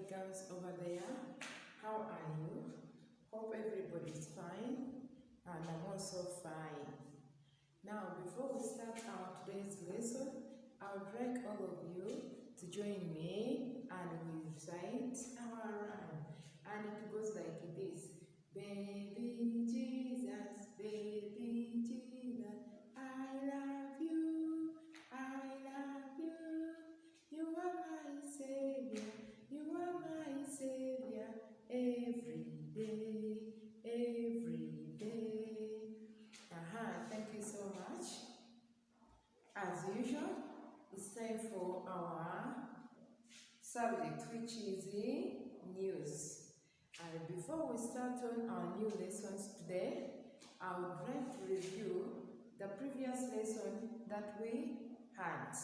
girls over there. How are you? Hope everybody's fine, and I'm also fine. Now, before we start our today's lesson, I would like all of you to join me and we recite our rhyme. And it goes like this. Baby Jesus, baby Jesus, I love you, I love you. You are my Savior, you are my Savior, every day, every day. Thank you so much. As usual, it's time for our subject, which is news. And before we start on our new lessons today, I would like to review the previous lesson that we had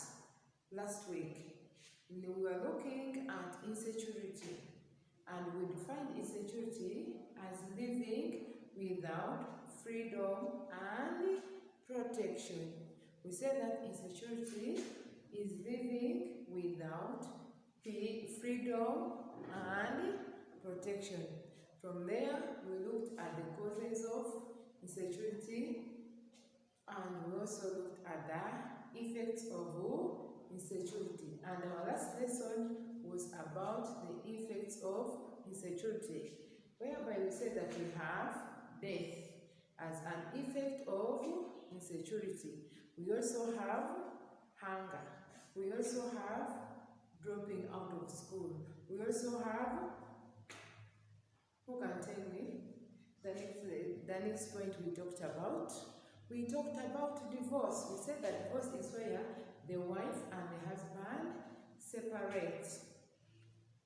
last week. We were looking at insecurity, and we defined insecurity as living without freedom and protection. We said that insecurity is living without freedom and protection. From there, we looked at the causes of insecurity, and we also looked at the effects of insecurity. And our last lesson was about the effects of insecurity, whereby we said that we have death as an effect of insecurity. We also have hunger. We also have dropping out of school. We also have, who can tell me the next point we talked about? We talked about divorce. We said that divorce is where the wife and the husband separate.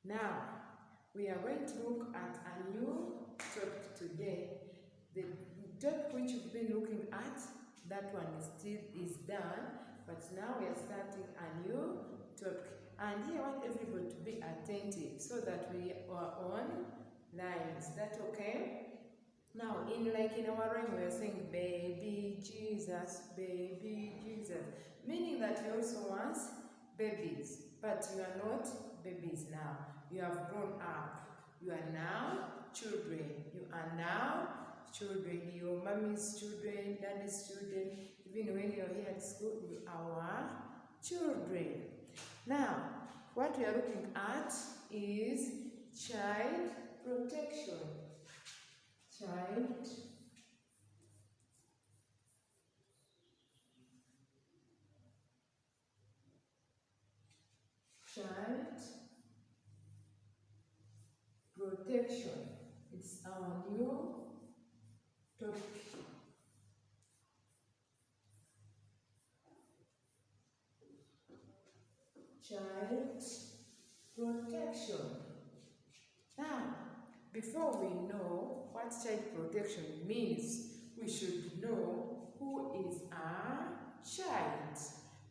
Now, we are going to look at a new topic today. The topic which we've been looking at, that one is done, but now we are starting a new topic. And here I want everybody to be attentive so that we are on line. Is that okay? Now, in our rhyme, we are saying, baby Jesus, meaning that you also want babies, but you are not babies now. You have grown up. You are now children. You are now children. Your mommy's children, daddy's children. Even when you're here at school, you are our children. Now, what we are looking at is child protection. Child protection. It's our new topic. Child protection. Now, before we know what child protection means, we should know who is our child.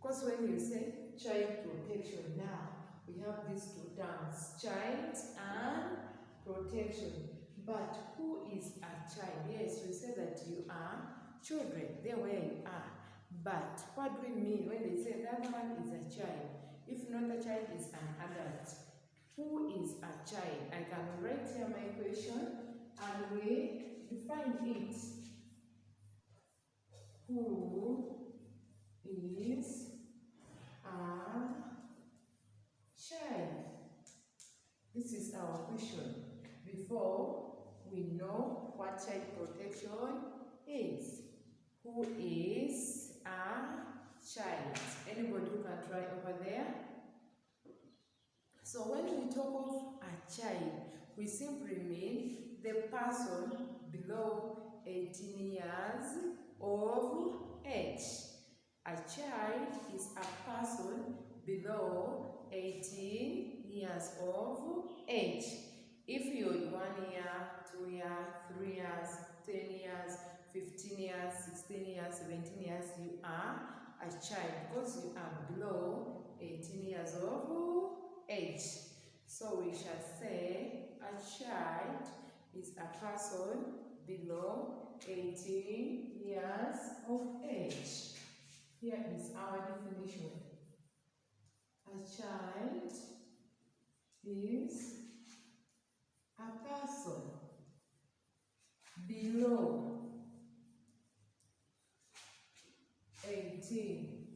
Because when you say child protection, now we have these two terms, child and protection. But who is a child? Yes, we say that you are children, they're where you are. But what do we mean when they say that one is a child? If not a child, is an adult. Who is a child? I can write here my question and we define it. Who is a child? This is our question before we know what child protection is. Who is a child? Anybody who can try over there? So when we talk of a child, we simply mean the person below 18 years of age. A child is a person below 18 years of age. If you're 1 year, 2 years, 3 years, 10 years, 15 years, 16 years, 17 years, you are a child because you are below 18 years of age. So we shall say a child is a person below 18 years of age. Here is our definition. A child is a person. Below 18.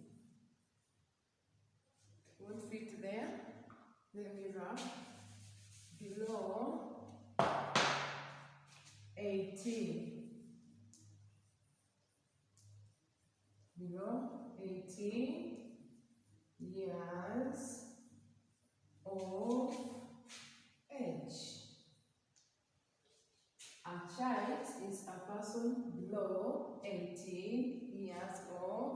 Won't fit there. Let me wrap. Below 18. Below 18 years of age. A child is a person below 18 years of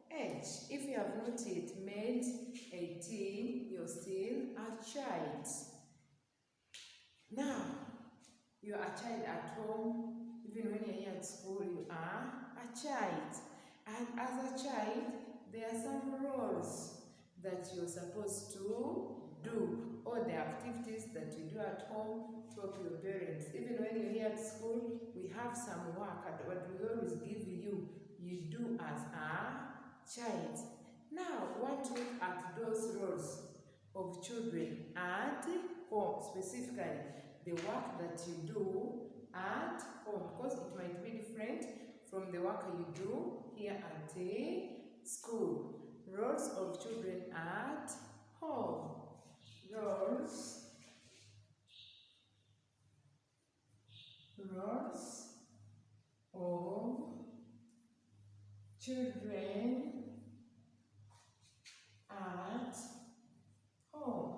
age. If you have not yet made 18, you're still a child. Now, you are a child at home. Even when you're here at school, you are a child. And as a child, there are some roles that you're supposed to do, or the activities that you do at home to help your parents. Even when you're here at school, we have some work at what we always give you, you do as a child. Now, I want to look at those roles of children at home, specifically the work that you do at home, because it might be different from the work you do here at a school. Roles of children at home. Roles of children at home.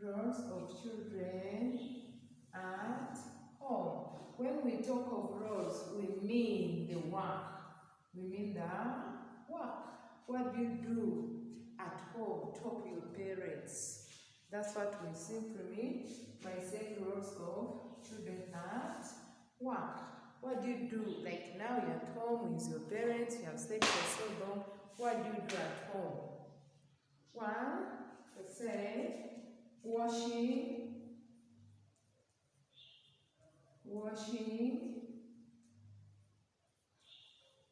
Roles of children at home. When we talk of roles, we mean the work. We mean the work. What do you do at home to help your parents? That's what we simply mean by saying roles of children at work. What do you do? Like now you're at home with your parents, you have stayed for so long. What do you do at home? One, let's say, washing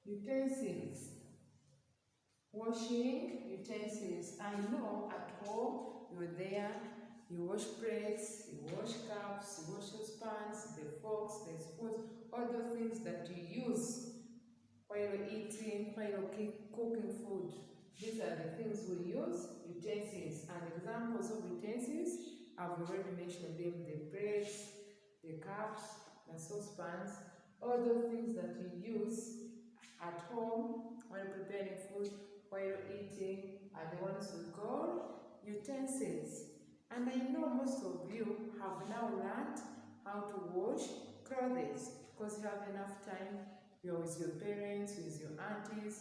utensils. Washing utensils. I know at home you're there, you wash plates, you wash cups, you wash your pans, the forks, the spoons, all those things that you use while you're eating, while you're cooking food. These are the things we use, utensils. And examples of utensils, I've already mentioned them, the plates, the cups, the saucepans, all those things that you use at home while preparing food, while you're eating, are the ones we call utensils. And I know most of you have now learned how to wash clothes, because you have enough time, you're with your parents, with your aunties,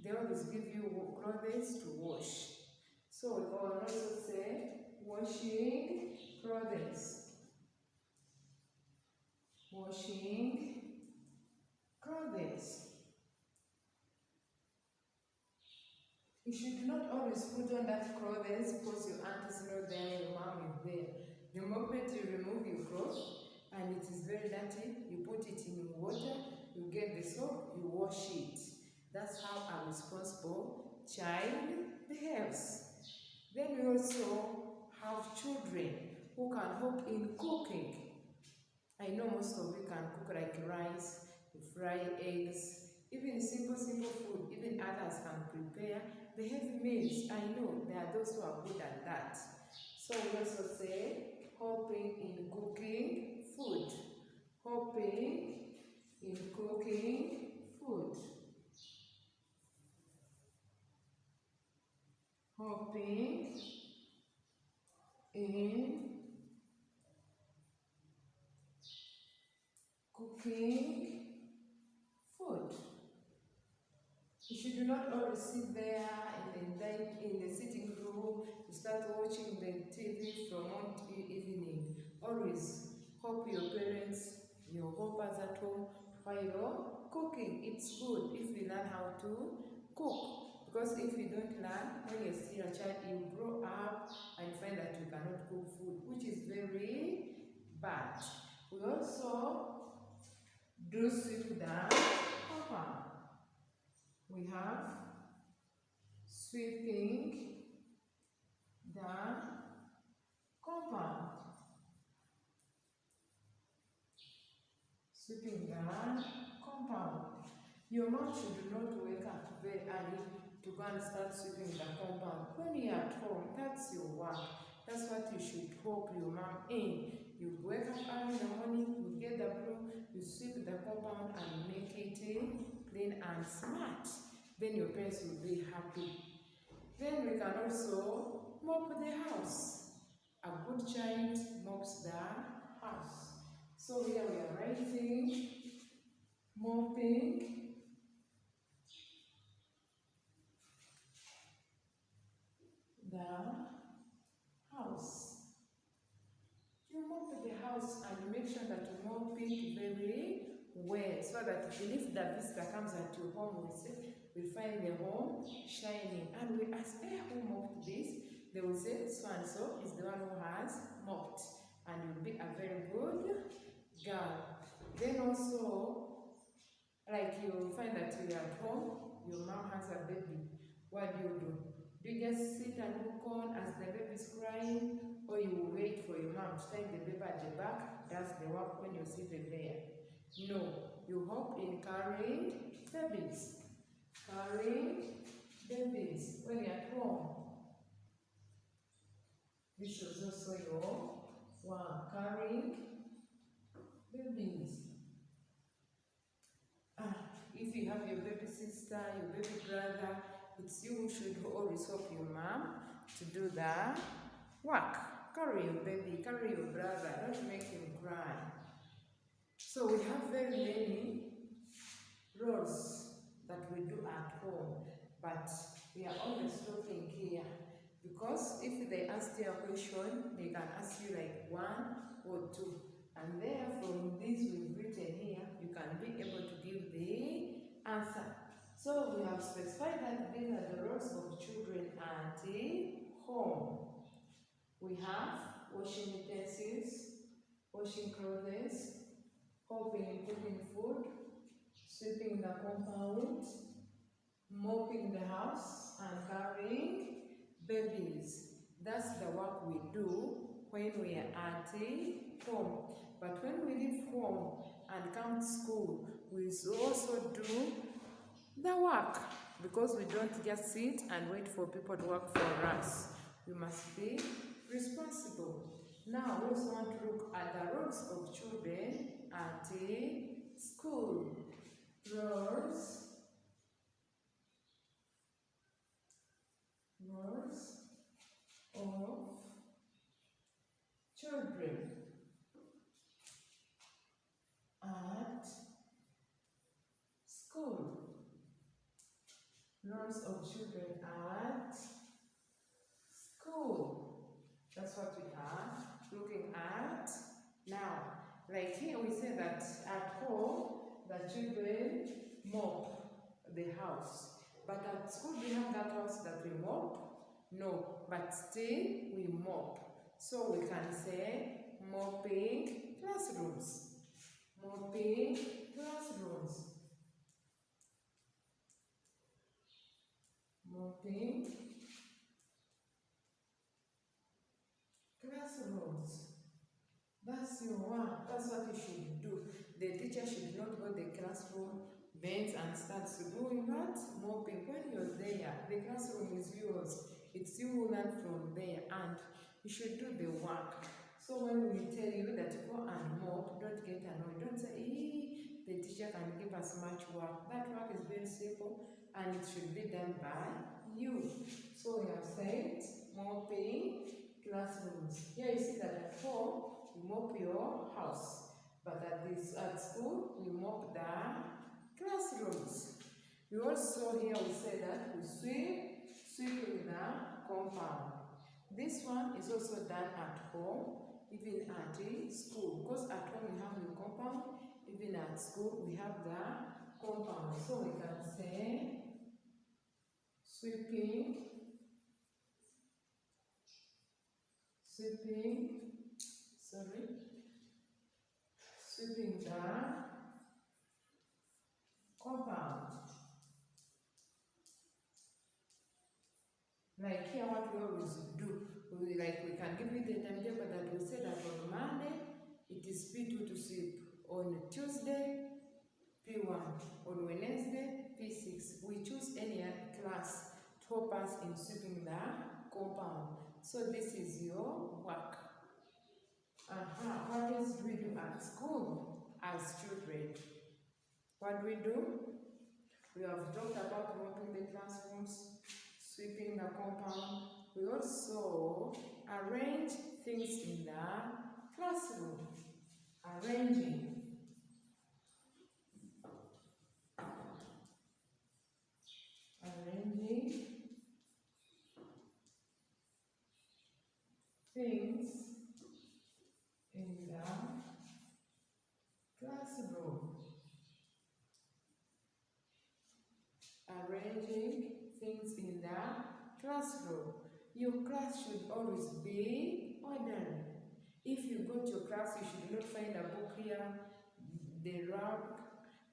they always give you clothes to wash. So we can also say washing clothes. Washing clothes. You should not always put on that clothes because your aunt is not there, your mom is there. The moment you remove your clothes and it is very dirty, you put it in water, you get the soap, you wash it. That's how a responsible child behaves. Then we also have children who can help in cooking. I know most of you can cook like rice, fry eggs, even simple food. Even others can prepare the heavy meals. I know there are those who are good at that. So we also say helping in cooking food. Helping in cooking food. Helping in cooking food. You should not always sit there in the sitting room, you start watching the TV from morning to evening. Always help your parents, your helpers at home while you're cooking. It's good if you learn how to cook. Because if you don't learn, when you're still a child, you grow up and find that you cannot cook food, which is very bad. We also do sweep the compound. We have sweeping the compound. Sweeping the compound. Your mom should not wake up very early to go and start sweeping the compound. When you're at home, that's your work. That's what you should hope your mom in. You wake up early in the morning, you get the broom, you sweep the compound and make it clean and smart. Then your parents will be happy. Then we can also mop the house. A good child mops the house. So here we are writing, mopping the house. You mop the house and you make sure that you mop it very well, so that even if the visitor comes at your home, we'll find the home shining. And we ask, who mopped this? They will say, so and so is the one who has mopped. And you'll be a very good girl. Then also, like you'll find that you're at home, your mom has a baby. What do? Do you just sit and look on as the baby's crying, or you will wait for your mom to take the baby at the back? That's the work when you're sitting there. No, you help in carrying babies. Carrying babies when you're at home. This is also your work, carrying babies. If you have your baby sister, your baby brother, it's you who should always help your mom to do the work. Carry your baby, carry your brother, don't make him cry. So we have very many roles that we do at home, but we are only stopping here because if they ask you a question, they can ask you like 1 or 2. And there, from this we've written here, you can be able to give the answer. So we have specified that these are the roles of children at home. We have washing utensils, washing clothes, helping in cooking food, sweeping the compound, mopping the house, and carrying babies. That's the work we do when we are at home. But when we leave home and come to school, we also do the work, because we don't just sit and wait for people to work for us. We must be responsible. Now we also want to look at the roles of children at school. Roles of children at school. Roles of children at school. That's what we are looking at now. Like here we say that at home, the children mop the house. But at school, we have that house that we mop? No, but still we mop. So we can say mopping classrooms. Mopping classrooms. Mopping classrooms. That's your work. That's what you should do. The teacher should not go to the classroom, bend and start doing what? Mopping. When you're there, the classroom is yours. It's you who learn from there, and you should do the work. So when we tell you that you go and mop, don't get annoyed. Don't say, the teacher can give us much work. That work is very simple, and it should be done by you. So we have said mopping classrooms. Here you see that at home, you mop your house. But at school, we mop the classrooms. We also here we say that we sweeping the compound. This one is also done at home, even at school. Because at home we have the compound, even at school we have the compound. So we can say sweeping the compound. Like here, what we always do, we can give you the timetable that we say that on Monday it is P.2 to sweep. On Tuesday, P1. On Wednesday, P6. We choose any class to help us in sweeping the compound. So this is your work. What else do we do at school as children? What do? We have talked about mopping the classrooms, sweeping the compound. We also arrange things in the classroom. Arranging. Things in the classroom. Arranging things in the classroom. Your class should always be orderly. If you go to your class, you should not find a book here, the rug,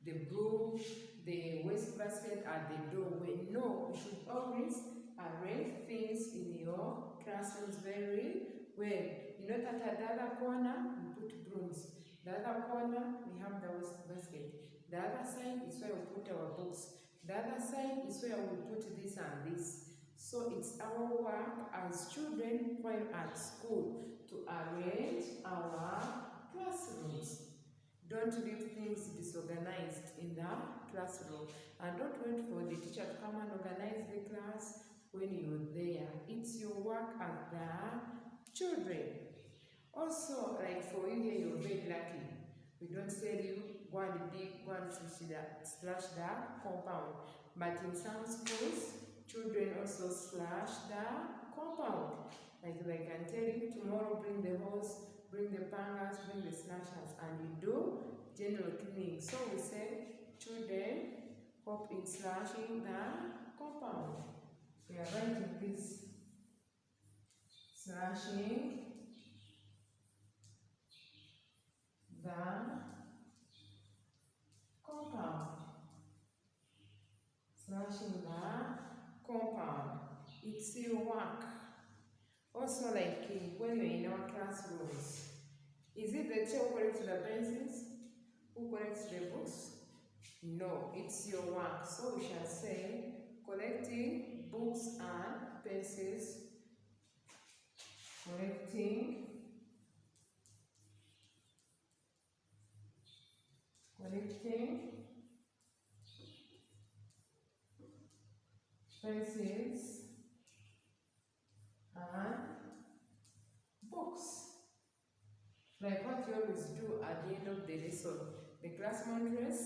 the broom, the waste basket at the doorway. No, you should always arrange things in your classrooms very well. You know that at the other corner, we put brooms. The other corner, we have the waste basket. The other side is where we put our books. The other side is where we put this and this. So it's our work as children while at school to arrange our classrooms. Don't leave things disorganized in the classroom. And don't wait for the teacher to come and organize the class when you're there. It's your work as the children. Also, like for you here, you're very lucky. We don't tell you go and dig, go and slash the compound. But in some schools, children also slash the compound. Like they can tell you tomorrow bring the hose, bring the pangas, bring the slashers, and we do general cleaning. So we say children help in slashing the compound. We are writing this. Slashing the compound. Slashing the compound. It's your work. Also, like when you're in our classrooms, is it the teacher who collects the pencils? Who collects the books? No, it's your work. So we shall say collecting books and pencils. Collecting pencils and books. Like what you always do at the end of the lesson. The class monitress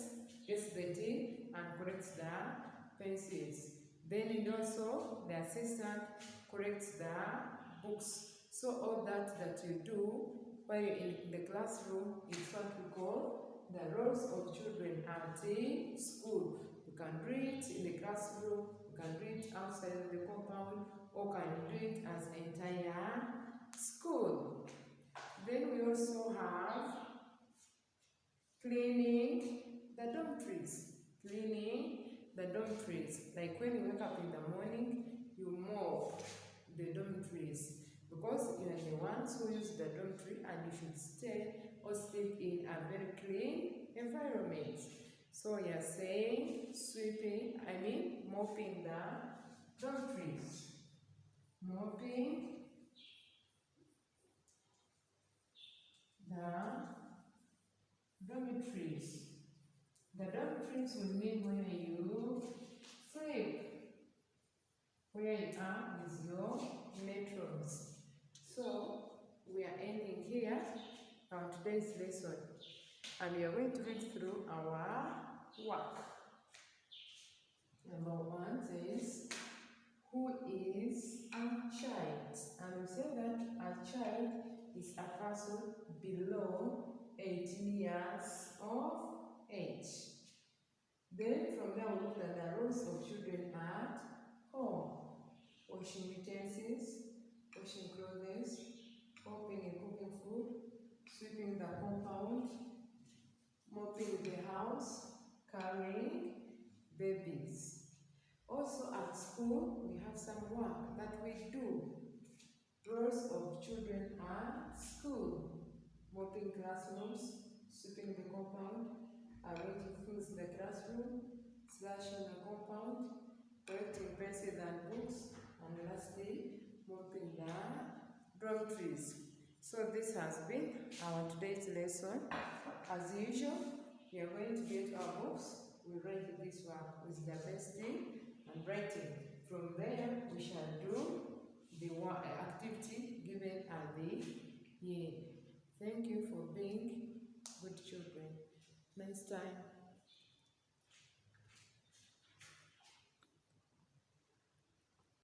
gets the tea and collects the pencils. Then it also, the assistant corrects the books. So all that you do while you're in the classroom is what we call the roles of children at the school. You can do it in the classroom, you can do it outside of the compound, or can do it as an entire school. Then we also have cleaning the dormitories. Cleaning the dormitories. Like when you wake up in the morning, you mop the dormitories. Because you are the ones who use the dormitory and you should stay or sleep in a very clean environment. So you are saying mopping the dormitories. Mopping the dormitories. The dormitories will mean where you sleep, where you are with your matrons. So we are ending here on today's lesson, and we are going to read through our work. Number 1 says, who is a child? And we say that a child is a person below 18 years of age. Then from there we look at the roles of children at home. Washing utensils, washing clothes, mopping and cooking food, sweeping the compound, mopping the house, carrying babies. Also at school, we have some work that we do. Roles of children at school: mopping classrooms, sweeping the compound, going to fix the classroom, slash on the compound, collecting pencils and books, and lastly, mopping the dormitories. So this has been our today's lesson. As usual, we are going to get our books. We write this one with the best thing and writing. From there, we shall do the activity given at the year. Thank you for being good children. Next time.